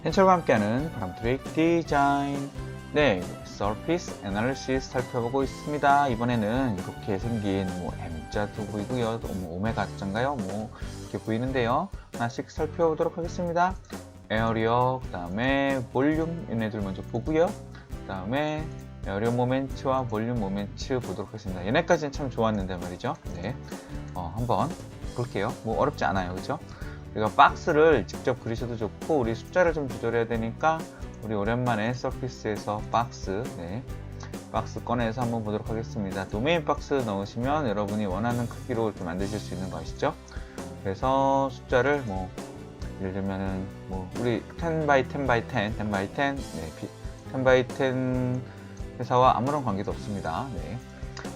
현철과 함께하는 바람트릭 디자인. 네, 서피스 애널리시스 살펴보고 있습니다. 이번에는 이렇게 생긴 M자도 보이고요. 오메가자인가요? 이렇게 보이는데요. 하나씩 살펴보도록 하겠습니다. 에어리어, 그 다음에 볼륨, 얘네들 먼저 보고요. 그 다음에 에어리어 모멘트와 볼륨 모멘트 보도록 하겠습니다. 얘네까지는 참 좋았는데 말이죠. 네, 한번 볼게요. 어렵지 않아요, 그죠? 우리가 박스를 직접 그리셔도 좋고, 우리 숫자를 좀 조절해야 되니까 우리 오랜만에 서피스에서 박스, 박스 꺼내서 한번 보도록 하겠습니다. 도메인 박스 넣으시면 여러분이 원하는 크기로 좀 만드실 수 있는 거 아시죠? 그래서 숫자를 예를 들면은 우리 10x10x10, 10x10, 10x10 회사와 아무런 관계도 없습니다.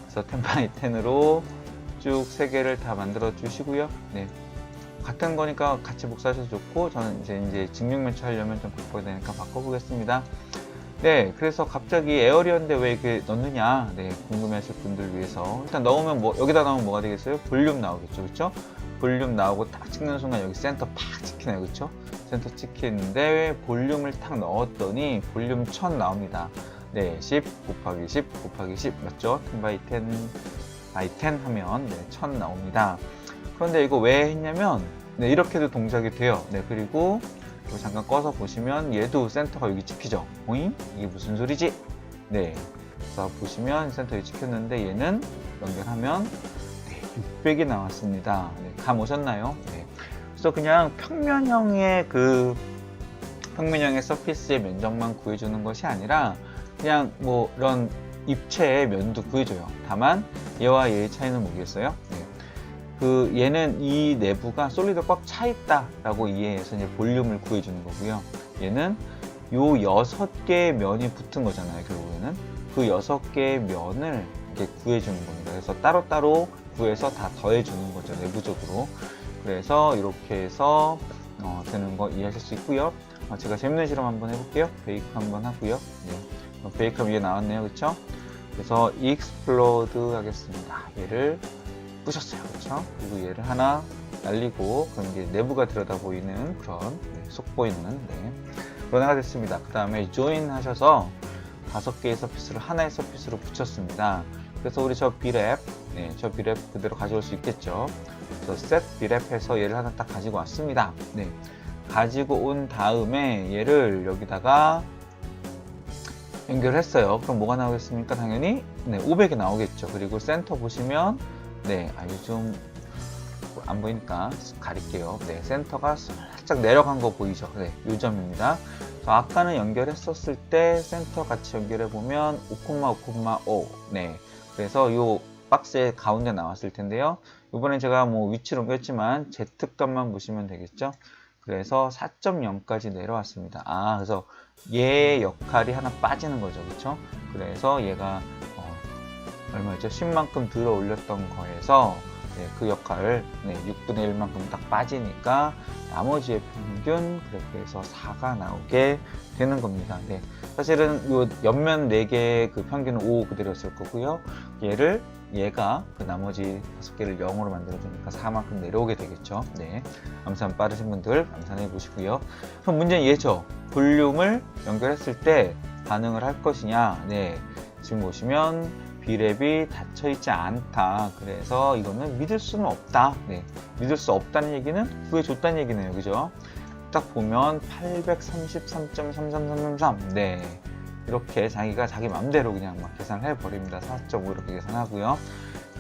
그래서 10x10으로 쭉 3개를 다 만들어 주시고요. 같은 거니까 같이 복사하셔도 좋고, 저는 이제 직육면체 하려면 좀 바꿔야 되니까 바꿔보겠습니다. 그래서 갑자기 에어리어인데 왜 이렇게 넣느냐, 궁금해 하실 분들 위해서 일단 넣으면 여기다 넣으면 뭐가 되겠어요? 볼륨 나오겠죠, 그쵸? 볼륨 나오고 딱 찍는 순간 여기 센터 팍 찍히네요, 그쵸? 센터 찍히는데 볼륨을 탁 넣었더니 볼륨 1000 나옵니다. 10 곱하기 10 곱하기 10 맞죠? 10x10 by10 하면 1000 나옵니다. 그런데 이거 왜 했냐면 이렇게도 동작이 돼요. 그리고 잠깐 꺼서 보시면 얘도 센터가 여기 찍히죠. 오잉? 이게 무슨 소리지? 그래서 보시면 센터 여기 찍혔는데 얘는 연결하면 600이 나왔습니다. 감 오셨나요? 그래서 그냥 평면형의 평면형의 서피스의 면적만 구해주는 것이 아니라 그냥 이런 입체의 면도 구해줘요. 다만 얘와 얘의 차이는 뭐겠어요? 얘는 이 내부가 솔리드 꽉 차 있다 라고 이해해서 이제 볼륨을 구해주는 거고요. 얘는 요 6개의 면이 붙은 거잖아요. 결국에는 그 6개의 면을 이렇게 구해주는 겁니다. 그래서 따로따로 구해서 다 더해주는 거죠, 내부적으로. 그래서 이렇게 해서 되는 거 이해하실 수 있고요. 제가 재밌는 실험 한번 해볼게요. 베이크 한번 하고요. 베이크 위에 나왔네요, 그쵸? 그래서 explode 하겠습니다. 얘를 부셨어요, 그렇죠? 그리고 얘를 하나 날리고, 그럼 이게 내부가 들여다 보이는 그런 속 보이는 그런 애가 됐습니다. 그 다음에 join 하셔서 5개의 서피스를 하나의 서피스로 붙였습니다. 그래서 우리 저 B랩, 저 B랩 그대로 가져올 수 있겠죠. 그래서 set B랩 해서 얘를 하나 딱 가지고 왔습니다. 가지고 온 다음에 얘를 여기다가 연결했어요. 그럼 뭐가 나오겠습니까? 당연히 500이 나오겠죠. 그리고 센터 보시면 요즘 안 보이니까 가릴게요. 센터가 살짝 내려간 거 보이죠? 요 점입니다. 아까는 연결했었을 때 센터 같이 연결해 보면 5,5,5. 그래서 요 박스의 가운데 나왔을 텐데요. 이번엔 제가 위치를 옮겼지만 Z값만 보시면 되겠죠? 그래서 4.0까지 내려왔습니다. 그래서 얘의 역할이 하나 빠지는 거죠, 그렇죠? 그래서 얘가 얼마였죠? 10만큼 들어 올렸던 거에서 그 역할을 6분의 1만큼 딱 빠지니까 나머지의 평균 그래프에서 4가 나오게 되는 겁니다. 사실은 요 옆면 4개의 그 평균은 5 그대로였을 거고요. 얘가 그 나머지 5개를 0으로 만들어주니까 4만큼 내려오게 되겠죠. 암산 빠르신 분들 암산해 보시고요. 그럼 문제는 얘죠. 볼륨을 연결했을 때 반응을 할 것이냐. 지금 보시면 B랩이 닫혀있지 않다. 그래서 이거는 믿을 수는 없다. 믿을 수 없다는 얘기는 구해줬다는 얘기네요. 그죠? 딱 보면 833.33333. 이렇게 자기가 자기 맘대로 그냥 계산을 해버립니다. 4.5 이렇게 계산하고요.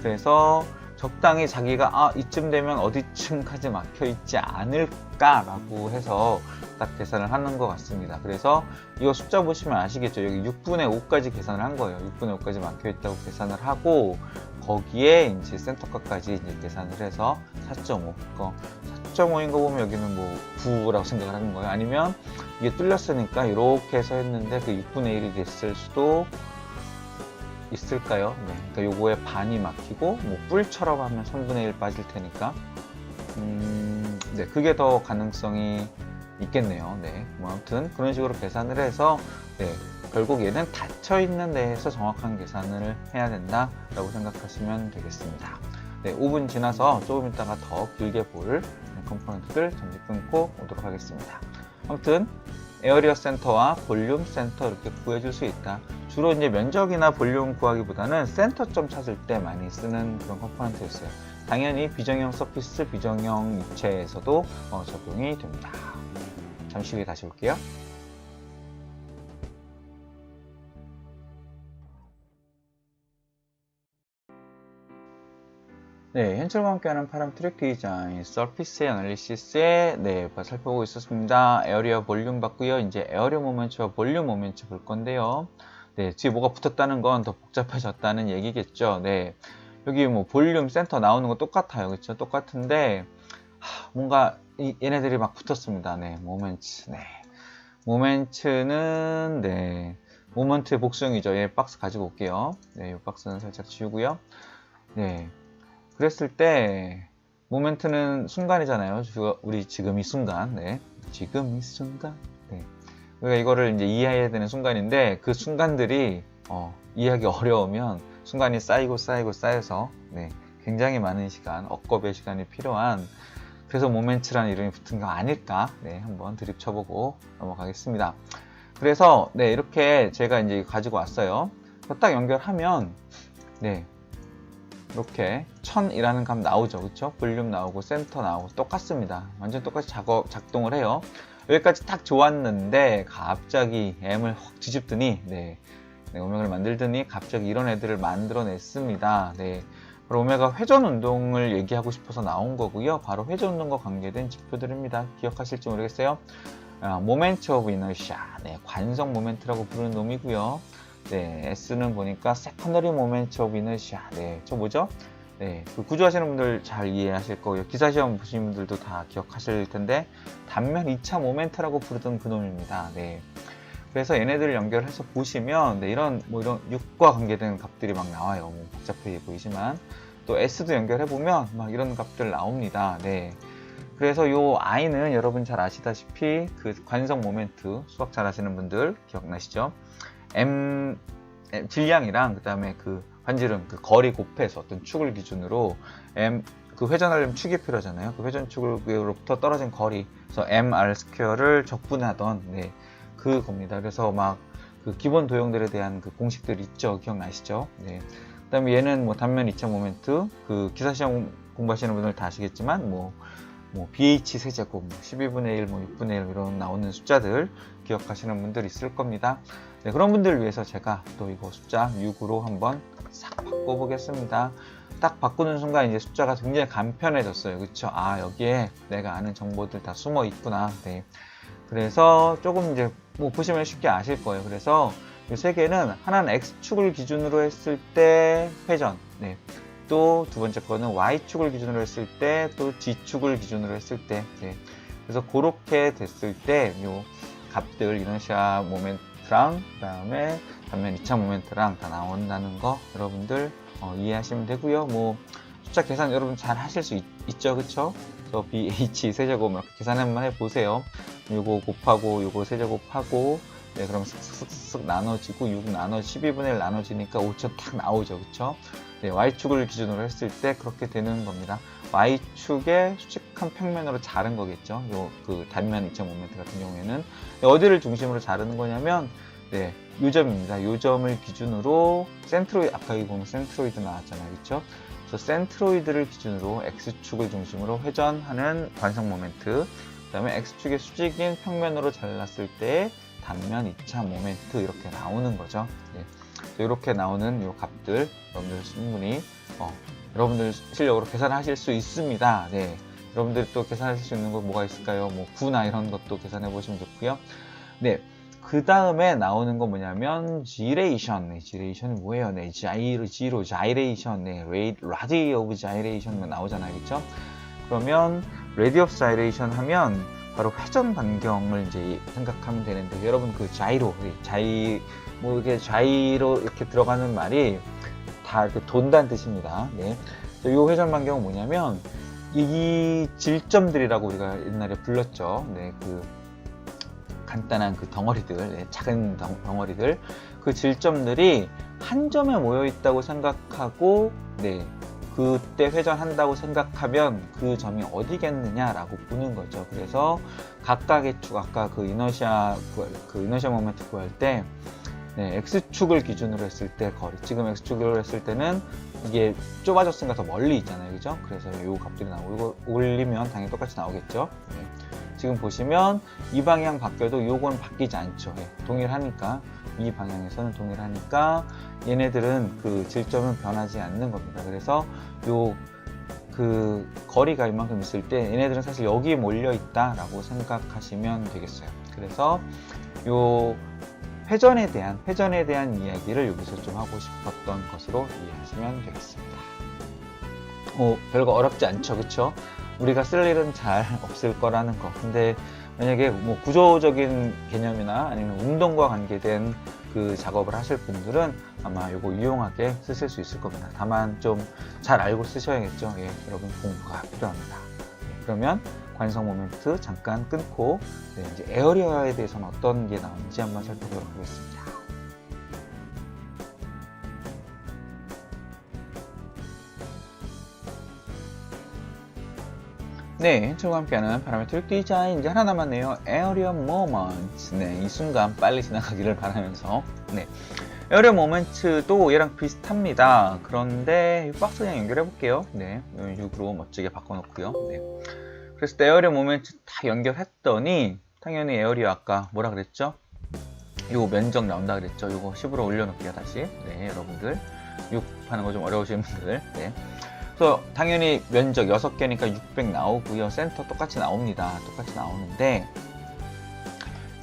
그래서 적당히 자기가 이쯤 되면 어디쯤까지 막혀있지 않을까라고 해서 딱 계산을 하는 것 같습니다. 그래서 이거 숫자 보시면 아시겠죠? 여기 6분의 5까지 계산을 한 거예요. 6분의 5까지 막혀있다고 계산을 하고, 거기에 이제 센터값까지 이제 계산을 해서 4.5. 4.5인 거 보면 여기는 9라고 생각을 하는 거예요. 아니면 이게 뚫렸으니까 이렇게 해서 했는데 그 6분의 1이 됐을 수도 있을까요? 그러니까 요거에 반이 막히고 뿔처럼 하면 3분의 1 빠질 테니까 그게 더 가능성이 있겠네요. 아무튼 그런 식으로 계산을 해서 결국 얘는 닫혀있는 데에서 정확한 계산을 해야 된다 라고 생각하시면 되겠습니다. 5분 지나서 조금 있다가 더 길게 볼 컴포넌트들 잠시 끊고 오도록 하겠습니다. 아무튼 에어리어 센터와 볼륨 센터 이렇게 구해줄 수 있다. 주로 이제 면적이나 볼륨 구하기보다는 센터점 찾을 때 많이 쓰는 그런 컴포넌트였어요. 당연히 비정형 서피스, 비정형 입체에서도 적용이 됩니다. 잠시 후에 다시 올게요. 네, 현철과 함께하는 파람 트랙 디자인, 서피스 애널리시스에 살펴보고 있었습니다. 에어리어 볼륨 봤고요. 이제 에어리어 모멘트와 볼륨 모멘트 볼 건데요. 네, 뒤에 뭐가 붙었다는 건 더 복잡해졌다는 얘기겠죠. 네, 여기 뭐 볼륨 센터 나오는 거 똑같아요. 그렇죠? 똑같은데 뭔가 얘네들이 막 붙었습니다. 네, 모멘트. 네, 모멘트는 모멘트의 복수형이죠. 얘 박스 가지고 올게요. 네, 이 박스는 살짝 지우고요. 네. 그랬을 때 모멘트는 순간이잖아요. 우리 지금 이 순간, 지금 이 순간, 우리가 이거를 이제 이해해야 되는 순간인데 그 순간들이 이해하기 어려우면 순간이 쌓여서 굉장히 많은 시간, 억겁의 시간이 필요한 그래서 모멘트라는 이름이 붙은 거 아닐까? 한번 드립 쳐보고 넘어가겠습니다. 그래서 이렇게 제가 이제 가지고 왔어요. 딱 연결하면 이렇게 1000이라는 값 나오죠. 그쵸? 볼륨 나오고 센터 나오고 똑같습니다. 완전 똑같이 작동을 해요. 여기까지 딱 좋았는데 갑자기 M을 확 뒤집더니 오메가를 만들더니 갑자기 이런 애들을 만들어냈습니다. 바로 오메가 회전 운동을 얘기하고 싶어서 나온 거고요. 바로 회전 운동과 관계된 지표들입니다. 기억하실지 모르겠어요. 모멘트 오브 이너시아, 관성 모멘트라고 부르는 놈이고요. S는 보니까 세컨더리 모멘트 오브 이너시아. 저 뭐죠? 그 구조하시는 분들 잘 이해하실 거고요. 기사시험 보시는 분들도 다 기억하실 텐데 단면 2차 모멘트라고 부르던 그 놈입니다. 그래서 얘네들을 연결해서 보시면 이런 6과 관계된 값들이 막 나와요. 복잡해 보이지만 또 S도 연결해 보면 막 이런 값들 나옵니다. 그래서 요 I는 여러분 잘 아시다시피 그 관성 모멘트 수학 잘 하시는 분들 기억나시죠? 질량이랑 그 다음에 그 반지름 그 거리 곱해서 어떤 축을 기준으로 그 회전하려면 축이 필요하잖아요. 그 회전축으로부터 떨어진 거리, 그래서 mr 스퀘어를 적분하던 그 겁니다. 그래서 막 그 기본 도형들에 대한 그 공식들 있죠. 기억나시죠? 그 다음에 얘는 뭐 단면 2차 모멘트, 그 기사시험 공부하시는 분들 다 아시겠지만 뭐 BH 세제곱, 12분의 1, 6분의 1 이런 나오는 숫자들 기억하시는 분들 있을 겁니다. 그런 분들을 위해서 제가 또 이거 숫자 6으로 한번 싹 바꿔보겠습니다. 딱 바꾸는 순간 이제 숫자가 굉장히 간편해졌어요. 그쵸? 아, 여기에 내가 아는 정보들 다 숨어 있구나. 그래서 조금 이제 보시면 쉽게 아실 거예요. 그래서 이 세 개는 하나는 X축을 기준으로 했을 때 회전, 또 두 번째 거는 Y축을 기준으로 했을 때, 또 G축을 기준으로 했을 때, 그래서 그렇게 됐을 때 요 값들 이너시아 모멘트랑 그 다음에 단면 2차 모멘트랑 다 나온다는 거 여러분들 이해하시면 되고요. 숫자 계산 여러분 잘 하실 수 있죠, 그쵸? 그래서 BH 세제곱 이렇게 계산 한번 해보세요. 요거 곱하고 요거 세제곱하고 그럼 쓱쓱쓱 나눠지고 6 12분의 1 나눠지니까 5천 딱 나오죠, 그쵸? Y축을 기준으로 했을 때 그렇게 되는 겁니다. Y축의 수직한 평면으로 자른 거겠죠. 그 단면 2차 모멘트 같은 경우에는 어디를 중심으로 자르는 거냐면 요 점입니다. 요 점을 기준으로 센트로이드, 아까 여기 보면 센트로이드 나왔잖아요, 그쵸? 그래서 센트로이드를 기준으로 X축을 중심으로 회전하는 관성 모멘트, 그 다음에 X축의 수직인 평면으로 잘랐을 때 단면 2차 모멘트 이렇게 나오는 거죠. 이렇게 나오는 요 값들 여러분들 충분히 여러분들 실력으로 계산하실 수 있습니다. 여러분들이 또 계산하실 수 있는 거 뭐가 있을까요? 9나 이런 것도 계산해 보시면 좋고요. 그 다음에 나오는 거 뭐냐면 지레이션. 지레이션이 뭐예요? 지로 자이레이션, 라디 오브 자이레이션 나오잖아요, 그렇죠? 그러면 레디 오브 자이레이션 하면 바로 회전 반경을 이제 생각하면 되는데, 여러분 그 자이로, 이게 자이로 이렇게 들어가는 말이 다 이렇게 돈다는 뜻입니다. 이 회전 반경은 뭐냐면 이 질점들이라고 우리가 옛날에 불렀죠. 그 간단한 그 덩어리들, 작은 덩어리들, 그 질점들이 한 점에 모여 있다고 생각하고 그때 회전한다고 생각하면 그 점이 어디겠느냐라고 보는 거죠. 그래서 각각의 축, 아까 그 이너시아 모멘트 구할 때 네, X축을 기준으로 했을 때 거리, 지금 X축으로 했을 때는 이게 좁아졌으니까 더 멀리 있잖아요. 그죠? 그래서 요 값들이 나오고, 이거 올리면 당연히 똑같이 나오겠죠. 네. 지금 보시면 이 방향 바뀌어도 요건 바뀌지 않죠. 네, 동일하니까, 이 방향에서는 동일하니까 얘네들은 그 질점은 변하지 않는 겁니다. 그래서 요 그 거리가 이만큼 있을 때 얘네들은 사실 여기에 몰려 있다라고 생각하시면 되겠어요. 그래서 요 회전에 대한 이야기를 여기서 좀 하고 싶었던 것으로 이해하시면 되겠습니다. 별거 어렵지 않죠, 그쵸? 우리가 쓸 일은 잘 없을 거라는 거. 근데 만약에 뭐 구조적인 개념이나 아니면 운동과 관계된 그 작업을 하실 분들은 아마 이거 유용하게 쓰실 수 있을 겁니다. 다만 좀 잘 알고 쓰셔야겠죠. 예, 여러분 공부가 필요합니다. 그러면 관성 모멘트 잠깐 끊고 이제 에어리어에 대해서는 어떤 게 나오는지 한번 살펴보도록 하겠습니다. 네, 저와 함께하는 파라메트릭 디자인 이제 하나 남았네요. 에어리어 모먼트. 네, 이 순간 빨리 지나가기를 바라면서 네, 에어리어 모멘트도 얘랑 비슷합니다. 그런데 이 박스 그냥 연결해 볼게요. 네, 6으로 멋지게 바꿔놓고요. 네. 그래서 에어리어 모멘트 다 연결했더니 당연히 에어리어 아까 뭐라 그랬죠? 요 면적 나온다 그랬죠? 요거 10으로 올려놓을게요. 다시. 네, 여러분들 6 하는 거 좀 어려우신 분들. 네. 그래서 당연히 면적 6개니까 600 나오고요. 센터 똑같이 나옵니다. 똑같이 나오는데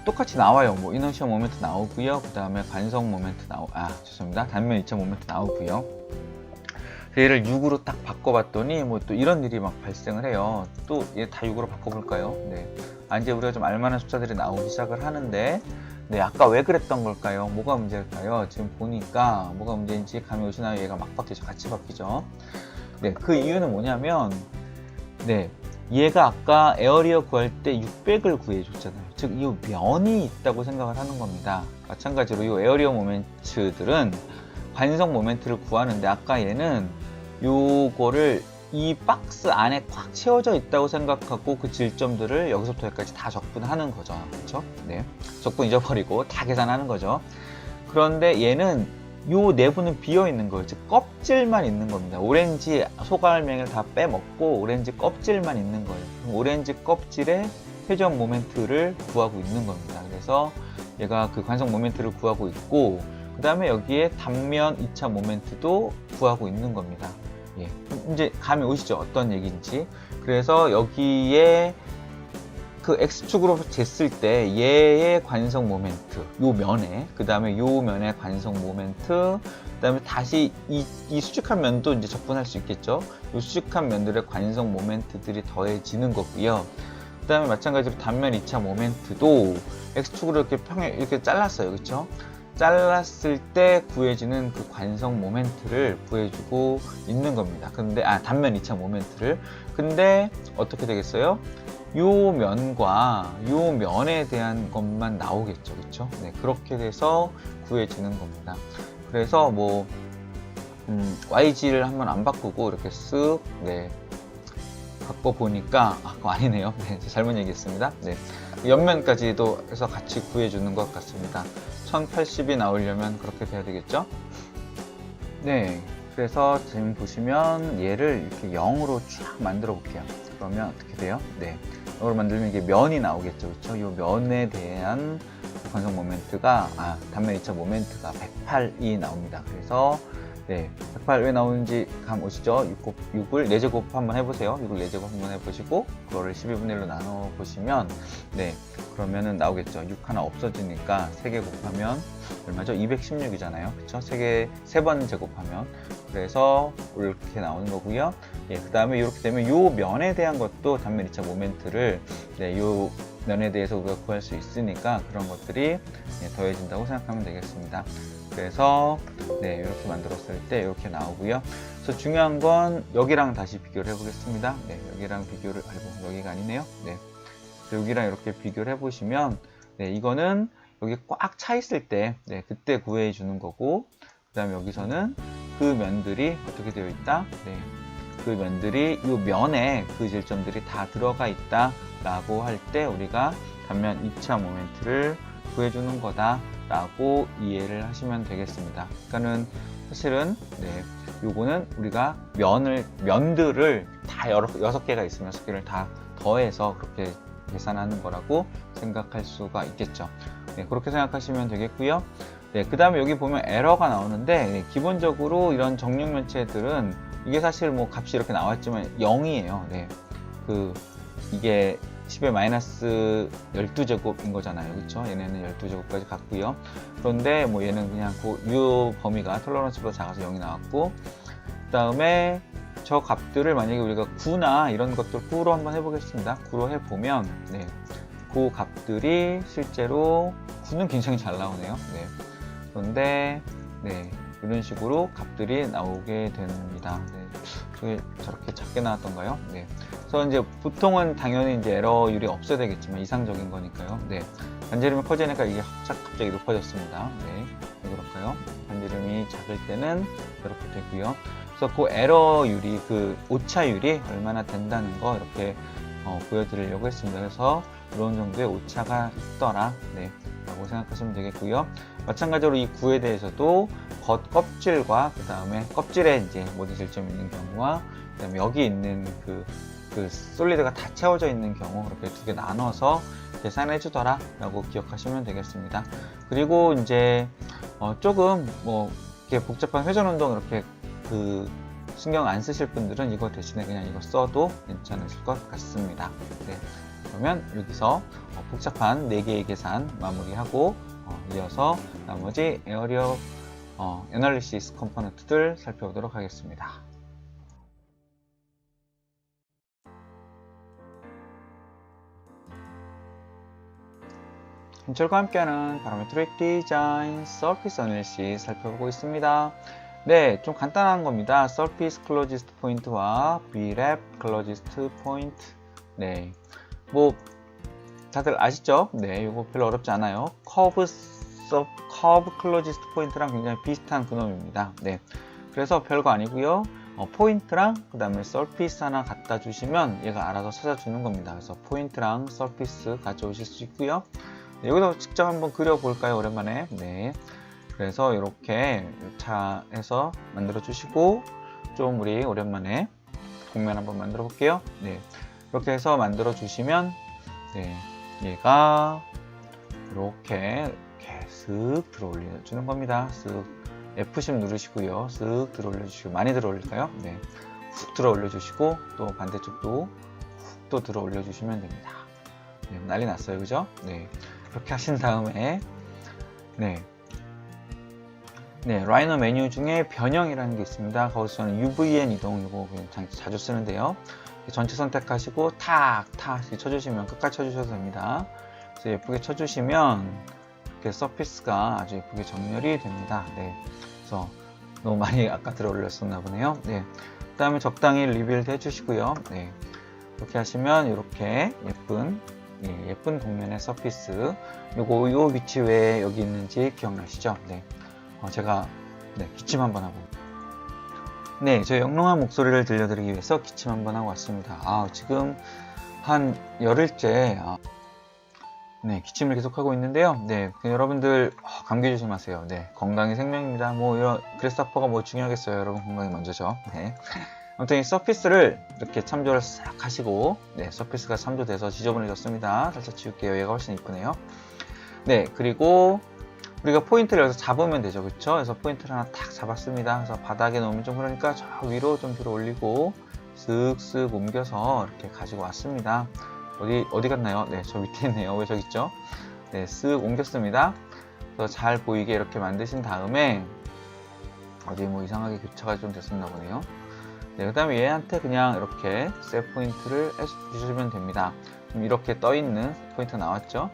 똑같이 나와요. 뭐 이너시아 모멘트 나오고요. 그 다음에 관성 모멘트 죄송합니다. 단면 이차 모멘트 나오고요. 얘를 6으로 딱 바꿔봤더니 뭐 또 이런 일이 막 발생을 해요. 또 얘 다 6으로 바꿔볼까요? 네. 이제 우리가 좀 알만한 숫자들이 나오기 시작을 하는데 네, 아까 왜 그랬던 걸까요? 뭐가 문제일까요? 지금 보니까 뭐가 문제인지 감이 오시나요? 얘가 막 바뀌죠. 같이 바뀌죠. 네, 그 이유는 뭐냐면 네, 얘가 아까 에어리어 구할 때 600을 구해줬잖아요. 즉, 이 면이 있다고 생각을 하는 겁니다. 마찬가지로 이 에어리어 모멘트들은 관성 모멘트를 구하는데 아까 얘는 요거를 이 박스 안에 꽉 채워져 있다고 생각하고 그 질점들을 여기서부터 여기까지 다 적분하는 거죠. 그렇죠? 네, 적분 잊어버리고 다 계산하는 거죠. 그런데 얘는 요 내부는 비어 있는 거예요. 즉 껍질만 있는 겁니다. 오렌지 소갈맹이를 다 빼먹고 오렌지 껍질만 있는 거예요. 오렌지 껍질에 회전 모멘트를 구하고 있는 겁니다. 그래서 얘가 그 관성 모멘트를 구하고 있고 그 다음에 여기에 단면 2차 모멘트도 구하고 있는 겁니다. 예, 이제 감이 오시죠? 어떤 얘기인지. 그래서 여기에 그 X축으로 쟀을 때 얘의 관성 모멘트, 요 면에, 그 다음에 요 면의 관성 모멘트, 그 다음에 다시 이 수직한 면도 이제 적분할 수 있겠죠. 요 수직한 면들의 관성 모멘트들이 더해지는 거고요. 그 다음에 마찬가지로 단면 2차 모멘트도 X축으로 이렇게 잘랐어요. 그쵸? 잘랐을 때 구해지는 그 관성 모멘트를 구해주고 있는 겁니다. 근데, 단면 2차 모멘트를. 근데 어떻게 되겠어요? 요 면과 요 면에 대한 것만 나오겠죠. 그쵸? 네, 그렇게 돼서 구해지는 겁니다. 그래서 뭐, YG를 한번 안 바꾸고 이렇게 쓱, 네, 바꿔보니까, 그거 아니네요. 네, 잘못 얘기했습니다. 네. 옆면까지도 해서 같이 구해주는 것 같습니다. 1080이 나오려면 그렇게 돼야 되겠죠? 네. 그래서 지금 보시면 얘를 이렇게 0으로 쫙 만들어 볼게요. 그러면 어떻게 돼요? 네. 0으로 만들면 이게 면이 나오겠죠. 그쵸? 이 면에 대한 관성 모멘트가, 단면 2차 모멘트가 108이 나옵니다. 그래서 네, 108 왜 나오는지 감 오시죠? 6을 4제곱 한번 해보세요. 6을 4제곱 한번 해보시고 그거를 12분의 1로 나눠 보시면 네, 그러면은 나오겠죠. 6 하나 없어지니까 3개 곱하면 얼마죠? 216이잖아요. 그쵸? 3번 제곱하면 그래서 이렇게 나오는 거고요. 예, 그 다음에 이렇게 되면 요 면에 대한 것도 단면 2차 모멘트를 네, 요 면에 대해서 우리가 구할 수 있으니까 그런 것들이 더해진다고 생각하면 되겠습니다. 그래서 네, 이렇게 만들었을 때 이렇게 나오고요. 그래서 중요한 건 여기랑 다시 비교를 해보겠습니다. 네, 여기랑 비교를 여기가 아니네요. 네, 여기랑 이렇게 비교를 해보시면 네, 이거는 여기 꽉 차 있을 때 네, 그때 구해 주는 거고 그 다음에 여기서는 그 면들이 어떻게 되어 있다? 네. 그 면들이 이 면에 그 질점들이 다 들어가 있다 라고 할 때 우리가 단면 2차 모멘트를 구해주는 거다 라고 이해를 하시면 되겠습니다. 그러니까는 사실은 네, 요거는 우리가 면들을 다 6개가 있으면 6개를 다 더해서 그렇게 계산하는 거라고 생각할 수가 있겠죠. 네, 그렇게 생각하시면 되겠고요. 네, 그 다음에 여기 보면 에러가 나오는데 네, 기본적으로 이런 정육면체들은 이게 사실 뭐 값이 이렇게 나왔지만 0이에요. 네, 이게 10의 마이너스 12제곱인 거잖아요. 그쵸? 얘네는 12제곱까지 갔고요. 그런데 뭐 얘는 그냥 이 범위가 톨러런스보다 작아서 0이 나왔고, 그 다음에 저 값들을 만약에 우리가 9나 이런 것들 9로 한번 해보겠습니다. 9로 해보면, 네, 그 값들이 실제로 9는 굉장히 잘 나오네요. 네. 그런데, 네, 이런 식으로 값들이 나오게 됩니다. 네. 저렇게 작게 나왔던가요? 네. 그래서 이제 보통은 당연히 이제 에러율이 없어야 되겠지만 이상적인 거니까요. 네. 반지름이 커지니까 이게 갑자기 높아졌습니다. 네. 왜 그럴까요? 반지름이 작을 때는 이렇게 되고요. 그래서 그 에러율이, 그 오차율이 얼마나 된다는 거 이렇게 보여드리려고 했습니다. 그래서 이런 정도의 오차가 있더라. 네. 라고 생각하시면 되겠고요. 마찬가지로 이 구에 대해서도 겉 껍질과 그 다음에 껍질에 이제 모든 질점이 있는 경우와 그 다음에 여기 있는 그 솔리드가 다 채워져 있는 경우 이렇게 두 개 나눠서 계산해 주더라 라고 기억하시면 되겠습니다. 그리고 이제 조금 뭐 이렇게 복잡한 회전 운동 이렇게 신경 안 쓰실 분들은 이거 대신에 그냥 이거 써도 괜찮으실 것 같습니다. 네. 그러면 여기서 복잡한 4개의 계산 마무리하고 이어서 나머지 에어리어 애널리시스 컴포넌트들 살펴보도록 하겠습니다. 힘철과 함께하는 바로메트릭 디자인 서피스 애널리시스 살펴보고 있습니다. 네, 좀 간단한 겁니다. Surface Closest Point와 VRAP Closest Point. 네, 뭐 다들 아시죠? 네, 이거 별로 어렵지 않아요. Curve Closest Point랑 굉장히 비슷한 그놈입니다. 네, 그래서 별거 아니고요. 포인트랑 그 다음에 Surface 하나 갖다 주시면 얘가 알아서 찾아주는 겁니다. 그래서 포인트랑 Surface 가져오실 수 있고요. 네, 여기서 직접 한번 그려볼까요? 오랜만에. 네. 그래서 이렇게 차에서 만들어 주시고 좀 우리 오랜만에 곡면 한번 만들어 볼게요. 네. 이렇게 해서 만들어 주시면 네. 얘가 이렇게 쓱 들어 올려 주는 겁니다. 쓱 F10 누르시고요. 쓱 들어 올려 주시고 많이 들어 올릴까요? 네. 훅 들어 올려 주시고 또 반대쪽도 훅 또 들어 올려 주시면 됩니다. 네. 난리 났어요. 그죠? 네. 이렇게 하신 다음에 네. 네, 라이너 메뉴 중에 변형이라는 게 있습니다. 거기서 저는 UVN 이동 이거 그냥 자주 쓰는데요. 전체 선택하시고 탁 쳐주시면 끝까지 쳐주셔도 됩니다. 그래서 예쁘게 쳐주시면 이렇게 서피스가 아주 예쁘게 정렬이 됩니다. 네, 그래서 너무 많이 아까 들어 올렸었나 보네요. 네, 그 다음에 적당히 리빌드 해주시고요. 네, 이렇게 하시면 이렇게 예쁜 곡면의 서피스 요 위치 왜 여기 있는지 기억나시죠? 네. 제가 기침 한번 하고 저 영롱한 목소리를 들려드리기 위해서 기침 한번 하고 왔습니다. 지금 한 열흘째 기침을 계속하고 있는데요. 여러분들 감기 조심하세요. 건강이 생명입니다. 이런 그래스하퍼가 중요하겠어요. 여러분 건강이 먼저죠. 아무튼 이 서피스를 이렇게 참조를 싹 하시고 서피스가 참조돼서 지저분해졌습니다. 살짝 지울게요. 얘가 훨씬 이쁘네요. 그리고 우리가 포인트를 여기서 잡으면 되죠. 그쵸? 그래서 포인트를 하나 탁 잡았습니다. 그래서 바닥에 놓으면 좀 그러니까 저 위로 좀 들어 올리고 쓱쓱 옮겨서 이렇게 가지고 왔습니다. 어디 갔나요? 저 밑에 있네요. 왜 저기 있죠? 쓱 옮겼습니다. 그래서 잘 보이게 이렇게 만드신 다음에 어디 이상하게 교차가 좀 됐었나 보네요. 그 다음에 얘한테 그냥 이렇게 셋 포인트를 해주시면 됩니다. 이렇게 떠있는 포인트 나왔죠?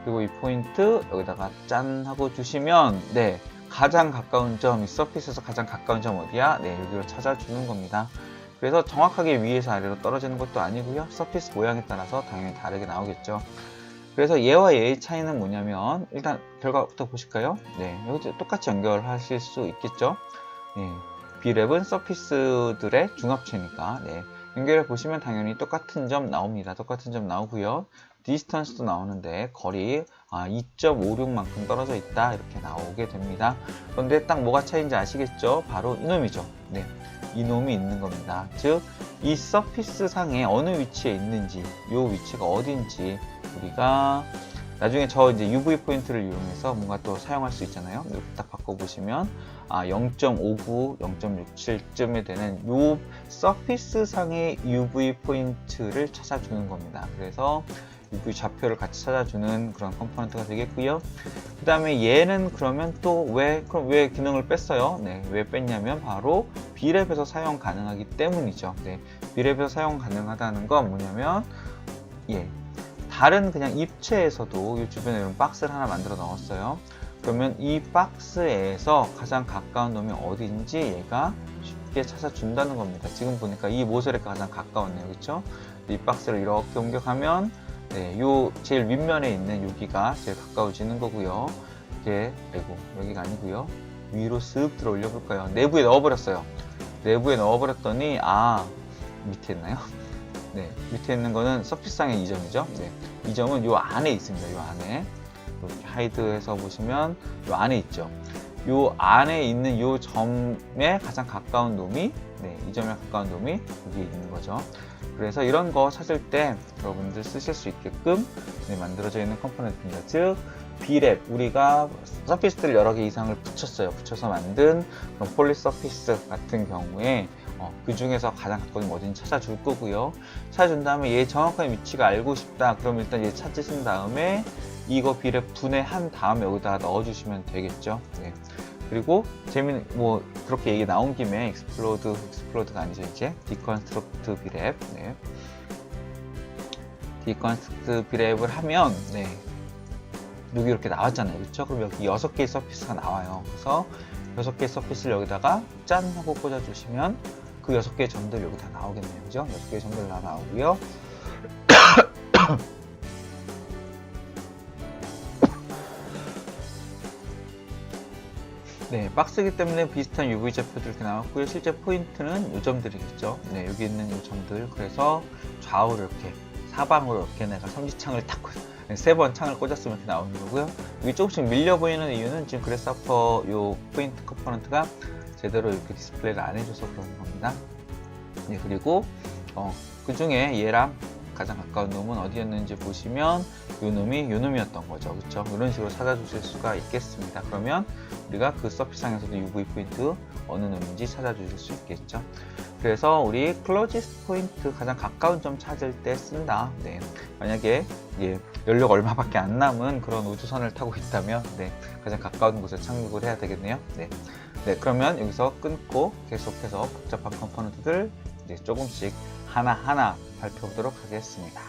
그리고 이 포인트 여기다가 짠 하고 주시면 가장 가까운 점, 이 서피스에서 가장 가까운 점 어디야? 여기로 찾아주는 겁니다. 그래서 정확하게 위에서 아래로 떨어지는 것도 아니고요. 서피스 모양에 따라서 당연히 다르게 나오겠죠. 그래서 얘와 얘의 차이는 뭐냐면 일단 결과부터 보실까요? 여기 똑같이 연결하실 수 있겠죠. B랩은 서피스들의 중합체니까 네. 연결해 보시면 당연히 똑같은 점 나옵니다. 똑같은 점 나오고요. 디스턴스도 나오는데 거리 2.56만큼 떨어져 있다 이렇게 나오게 됩니다. 그런데 딱 뭐가 차이인지 아시겠죠? 바로 이놈이죠. 네, 이놈이 있는 겁니다. 즉 이 서피스 상에 어느 위치에 있는지, 이 위치가 어딘지 우리가 나중에 저 이제 UV 포인트를 이용해서 뭔가 또 사용할 수 있잖아요. 이렇게 딱 바꿔보시면 0.59, 0.67쯤에 되는 요 서피스 상의 UV 포인트를 찾아주는 겁니다. 그래서 UV 좌표를 같이 찾아주는 그런 컴포넌트가 되겠고요. 그 다음에 얘는 그러면 또 그럼 왜 기능을 뺐어요? 네, 왜 뺐냐면 바로 B랩에서 사용 가능하기 때문이죠. 네, B랩에서 사용 가능하다는 건 뭐냐면 다른 그냥 입체에서도 이 주변에 이런 박스를 하나 만들어 넣었어요. 그러면 이 박스에서 가장 가까운 놈이 어디인지 얘가 쉽게 찾아준다는 겁니다. 지금 보니까 이 모서리가 가장 가까웠네요. 그렇죠? 이 박스를 이렇게 옮겨가면 네, 요 제일 윗면에 있는 여기가 제일 가까워지는 거고요. 이게 여기가 아니고요. 위로 쓱 들어 올려 볼까요? 내부에 넣어버렸어요. 내부에 넣어버렸더니 밑에 있나요? 네, 밑에 있는 거는 서피스상의 이 점이죠. 네, 이 점은 요 안에 있습니다. 요 안에 이렇게 하이드해서 보시면 요 안에 있죠. 요 안에 있는 요 점에 가장 가까운 놈이 이 점에 가까운 놈이 여기 있는 거죠. 그래서 이런 거 찾을 때 여러분들 쓰실 수 있게끔 만들어져 있는 컴포넌트입니다. 즉 B랩, 우리가 서피스들을 여러 개 이상을 붙여서 만든 그런 폴리 서피스 같은 경우에 그 중에서 가장 가까운 어딘지 찾아줄 거고요. 찾아준 다음에 얘 정확한 위치가 알고 싶다. 그럼 일단 얘 찾으신 다음에 이거 B랩 분해한 다음에 여기다가 넣어주시면 되겠죠. 네. 그리고 그렇게 얘기 나온 김에 익스플로드가 아니죠. 이제 디컨스트럭트 B랩. 네. 디컨스트럭트 B랩을 하면 여기 이렇게 나왔잖아요. 그렇죠? 그럼 여기 6개의 서피스가 나와요. 그래서 6개의 서피스를 여기다가 짠 하고 꽂아주시면 그 6개의 점들 여기 다 나오겠네요. 그죠? 6개의 점들 다 나오고요. 네, 박스이기 때문에 비슷한 UV 좌표들 이렇게 나왔고요. 실제 포인트는 이 점들이겠죠. 네, 여기 있는 이 점들. 그래서 좌우를 이렇게 사방으로 이렇게 내가 삼지창을 탁 3번 창을 꽂았으면 이렇게 나오는 거고요. 여기 조금씩 밀려 보이는 이유는 지금 그래스하퍼 요 포인트 컴포넌트가 제대로 이렇게 디스플레이를 안 해줘서 그런 겁니다. 네, 그리고 그 중에 얘랑 가장 가까운 놈은 어디였는지 보시면 요 놈이었던 거죠. 그렇죠? 이런 식으로 찾아주실 수가 있겠습니다. 그러면 우리가 그 서피스상에서도 UV 포인트 어느 놈인지 찾아주실 수 있겠죠. 그래서 우리 클로지스트 포인트 가장 가까운 점 찾을 때 쓴다. 네. 만약에 연료가 얼마밖에 안 남은 그런 우주선을 타고 있다면 가장 가까운 곳에 착륙을 해야 되겠네요. 네, 그러면 여기서 끊고 계속해서 복잡한 컴포넌트들 조금씩 하나하나 살펴보도록 하겠습니다.